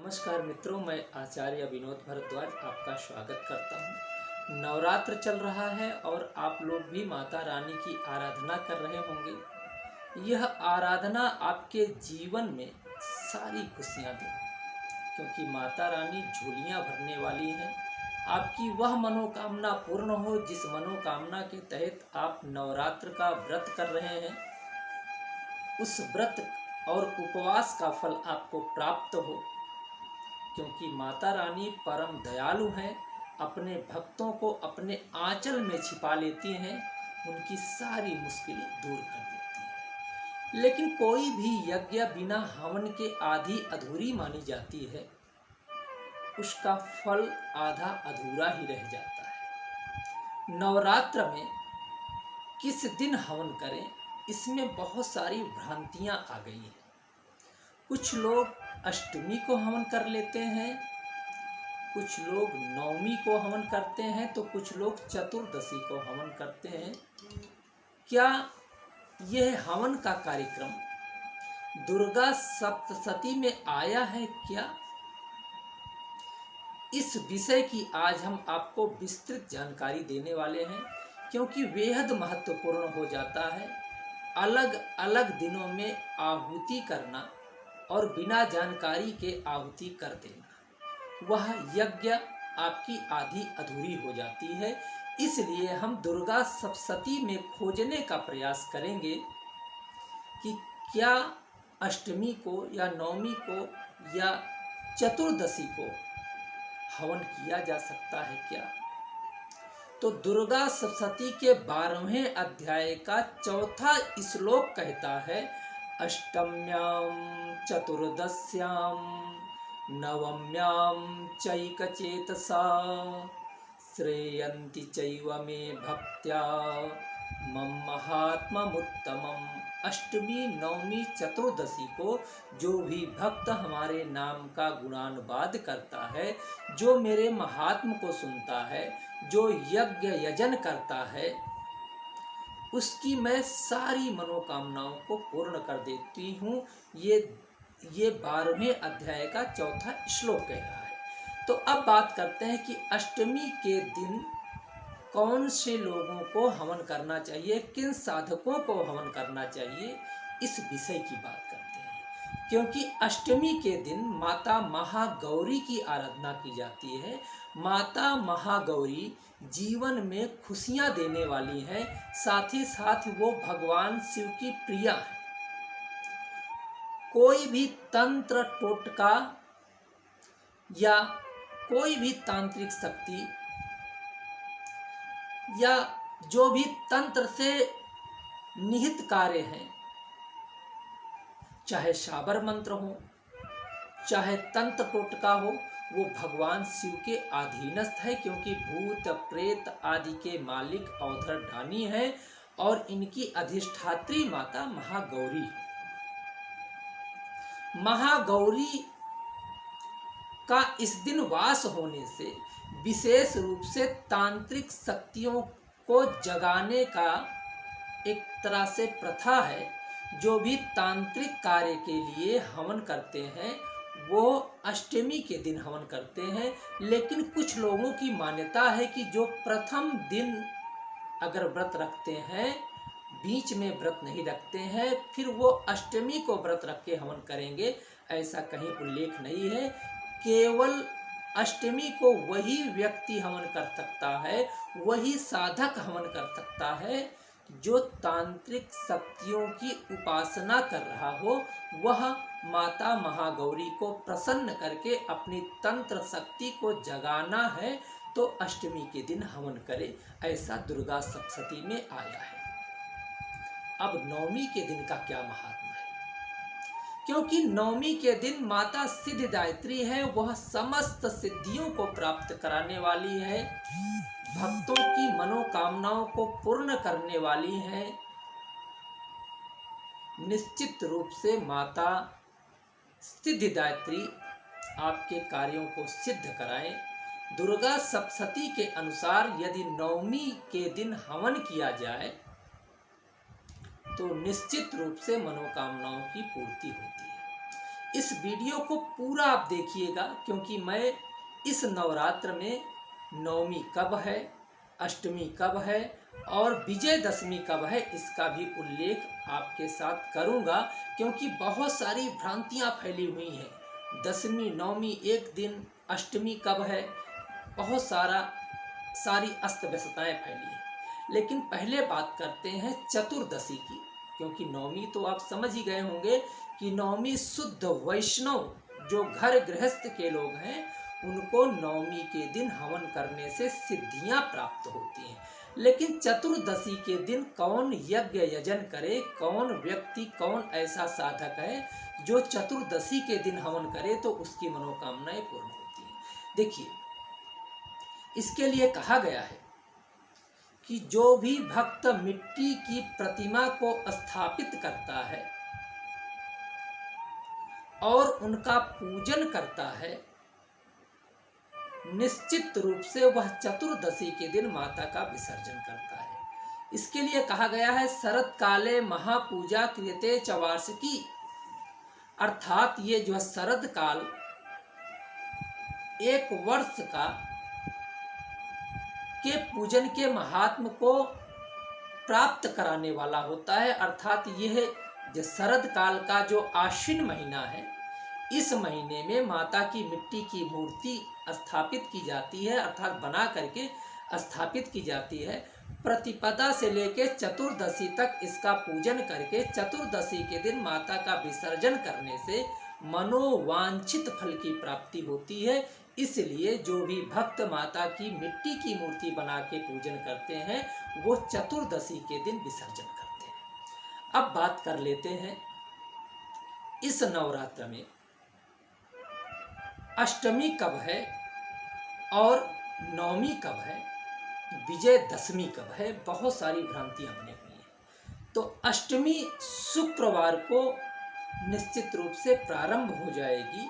नमस्कार मित्रों, मैं आचार्य विनोद भारद्वाज आपका स्वागत करता हूँ। नवरात्र चल रहा है और आप लोग भी माता रानी की आराधना कर रहे होंगे। यह आराधना आपके जीवन में सारी खुशियाँ दे, क्योंकि माता रानी झोलियाँ भरने वाली हैं। आपकी वह मनोकामना पूर्ण हो जिस मनोकामना के तहत आप नवरात्र का व्रत कर रहे हैं। उस व्रत और उपवास का फल आपको प्राप्त हो, क्योंकि माता रानी परम दयालु हैं। अपने भक्तों को अपने आंचल में छिपा लेती हैं, उनकी सारी मुश्किलें दूर कर देती हैं। लेकिन कोई भी यज्ञ बिना हवन के आधी अधूरी मानी जाती है, उसका फल आधा अधूरा ही रह जाता है। नवरात्र में किस दिन हवन करें, इसमें बहुत सारी भ्रांतियां आ गई हैं। कुछ लोग अष्टमी को हवन कर लेते हैं, कुछ लोग नवमी को हवन करते हैं, तो कुछ लोग चतुर्दशी को हवन करते हैं। क्या यह हवन का कार्यक्रम दुर्गा सप्तशती में आया है क्या? इस विषय की आज हम आपको विस्तृत जानकारी देने वाले हैं, क्योंकि बेहद महत्वपूर्ण हो जाता है। अलग अलग दिनों में आहुति करना और बिना जानकारी के आहुति कर देना, वह यज्ञ आपकी आधी अधूरी हो जाती है। इसलिए हम दुर्गा सप्तशती में खोजने का प्रयास करेंगे कि क्या अष्टमी को या नवमी को या चतुर्दशी को हवन किया जा सकता है क्या। तो दुर्गा सप्तशती के 12वें अध्याय का चौथा श्लोक कहता है, अष्टम्यां चतुर्दश्यां नवम्यां चैकचेतसा श्रेयन्ति चैव मे भक्त्या मम महात्म्यमुत्तमम्। अष्टमी, नवमी, चतुर्दशी को जो भी भक्त हमारे नाम का गुणानुवाद करता है, जो मेरे महात्म को सुनता है, जो यज्ञ यजन करता है, उसकी मैं सारी मनोकामनाओं को पूर्ण कर देती हूँ। ये 12वें अध्याय का चौथा श्लोक कह रहा है। तो अब बात करते हैं कि अष्टमी के दिन कौन से लोगों को हवन करना चाहिए, किन साधकों को हवन करना चाहिए, इस विषय की बात करते हैं। क्योंकि अष्टमी के दिन माता महागौरी की आराधना की जाती है। माता महागौरी जीवन में खुशियां देने वाली हैं, साथ ही साथ वो भगवान शिव की प्रिया है। कोई भी तंत्र टोटका या कोई भी तांत्रिक शक्ति या जो भी तंत्र से निहित कार्य हैं, चाहे शाबर मंत्र हो, चाहे तंत्र टोटका हो, वो भगवान शिव के अधीनस्थ है, क्योंकि भूत प्रेत आदि के मालिक अवधरधानी है और इनकी अधिष्ठात्री माता महागौरी है। महागौरी का इस दिन वास होने से विशेष रूप से तांत्रिक शक्तियों को जगाने का एक तरह से प्रथा है। जो भी तांत्रिक कार्य के लिए हवन करते हैं, वो अष्टमी के दिन हवन करते हैं। लेकिन कुछ लोगों की मान्यता है कि जो प्रथम दिन अगर व्रत रखते हैं, बीच में व्रत नहीं रखते हैं, फिर वो अष्टमी को व्रत रख के हवन करेंगे, ऐसा कहीं उल्लेख नहीं है। केवल अष्टमी को वही व्यक्ति हवन कर सकता है, वही साधक हवन कर सकता है जो तांत्रिक शक्तियों की उपासना कर रहा हो। वह माता महागौरी को प्रसन्न करके अपनी तंत्र शक्ति को जगाना है तो अष्टमी के दिन हवन करे, ऐसा दुर्गा सप्तशती में आया है। अब नवमी के दिन का क्या महात्मा है? क्योंकि नवमी के दिन माता सिद्धिदात्री है, वह समस्त सिद्धियों को प्राप्त कराने वाली है, भक्तों की मनोकामनाओं को पूर्ण करने वाली है। निश्चित रूप से माता सिद्धिदात्री आपके कार्यों को सिद्ध कराएं। दुर्गा सप्तशती के अनुसार यदि नवमी के दिन हवन किया जाए तो निश्चित रूप से मनोकामनाओं की पूर्ति होती है। इस वीडियो को पूरा आप देखिएगा, क्योंकि मैं इस नवरात्र में नवमी कब है, अष्टमी कब है और विजयदशमी कब है, इसका भी उल्लेख आपके साथ करूंगा, क्योंकि बहुत सारी भ्रांतियां फैली हुई हैं। दशमी, नवमी एक दिन, अष्टमी कब है, बहुत सारी अस्त व्यस्तताएं फैली हैं। लेकिन पहले बात करते हैं चतुर्दशी की, क्योंकि नवमी तो आप समझ ही गए होंगे कि नवमी शुद्ध वैष्णव जो घर गृहस्थ के लोग हैं उनको नवमी के दिन हवन करने से सिद्धियां प्राप्त होती हैं। लेकिन चतुर्दशी के दिन कौन यज्ञ यजन करे, कौन व्यक्ति, कौन ऐसा साधक है जो चतुर्दशी के दिन हवन करे तो उसकी मनोकामनाएं पूर्ण होती हैं। देखिए, इसके लिए कहा गया है कि जो भी भक्त मिट्टी की प्रतिमा को स्थापित करता है और उनका पूजन करता है, निश्चित रूप से वह चतुर्दशी के दिन माता का विसर्जन करता है। इसके लिए कहा गया है शरद काले महापूजा क्रियते च वार्षिकी, अर्थात ये जो शरद काल एक वर्ष का के पूजन के महात्म को प्राप्त कराने वाला होता है। अर्थात यह जो शरद काल का जो आश्विन महीना है, इस महीने में माता की मिट्टी की मूर्ति स्थापित की जाती है, अर्थात बना करके स्थापित की जाती है। प्रतिपदा से लेकर चतुर्दशी तक इसका पूजन करके चतुर्दशी के दिन माता का विसर्जन करने से मनोवांछित फल की प्राप्ति होती है। इसलिए जो भी भक्त माता की मिट्टी की मूर्ति बना के पूजन करते हैं वो चतुर्दशी के दिन विसर्जन करते हैं। अब बात कर लेते हैं इस नवरात्र में अष्टमी कब है और नवमी कब है, विजयदशमी कब है। बहुत सारी भ्रांतियां बनी हुई हैं। तो अष्टमी शुक्रवार को निश्चित रूप से प्रारंभ हो जाएगी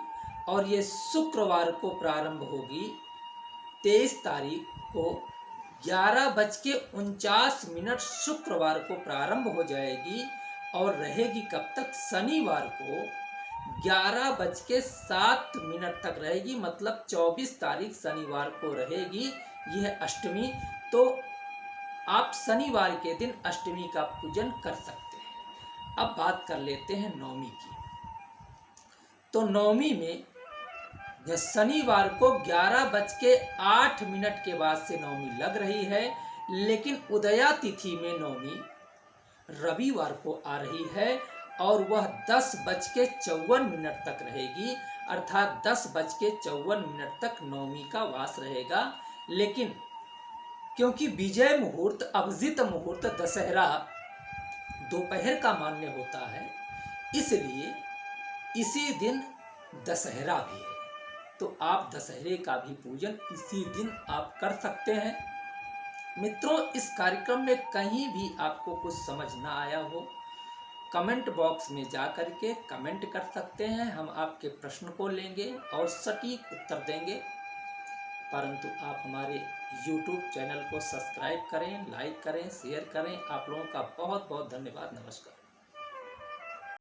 और ये शुक्रवार को प्रारंभ होगी 23 तारीख को 11:49 शुक्रवार को प्रारंभ हो जाएगी और रहेगी कब तक, शनिवार को 11:07 तक रहेगी, मतलब 24 तारीख शनिवार को रहेगी यह अष्टमी। तो आप शनिवार के दिन अष्टमी का पूजन कर सकते हैं। अब बात कर लेते हैं नवमी की। तो नवमी में शनिवार को 11:08 के बाद से नवमी लग रही है, लेकिन उदया तिथि में नवमी रविवार को आ रही है और वह 10:54 तक रहेगी, अर्थात 10:54 तक नवमी का वास रहेगा। लेकिन क्योंकि विजय मुहूर्त, अभिजित मुहूर्त दशहरा दोपहर का मान्य होता है, इसलिए इसी दिन दशहरा भी है। तो आप दशहरे का भी पूजन इसी दिन आप कर सकते हैं। मित्रों, इस कार्यक्रम में कहीं भी आपको कुछ समझ ना आया हो, कमेंट बॉक्स में जा कर के कमेंट कर सकते हैं। हम आपके प्रश्न को लेंगे और सटीक उत्तर देंगे। परंतु आप हमारे YouTube चैनल को सब्सक्राइब करें, लाइक करें, शेयर करें। आप लोगों का बहुत बहुत धन्यवाद। नमस्कार।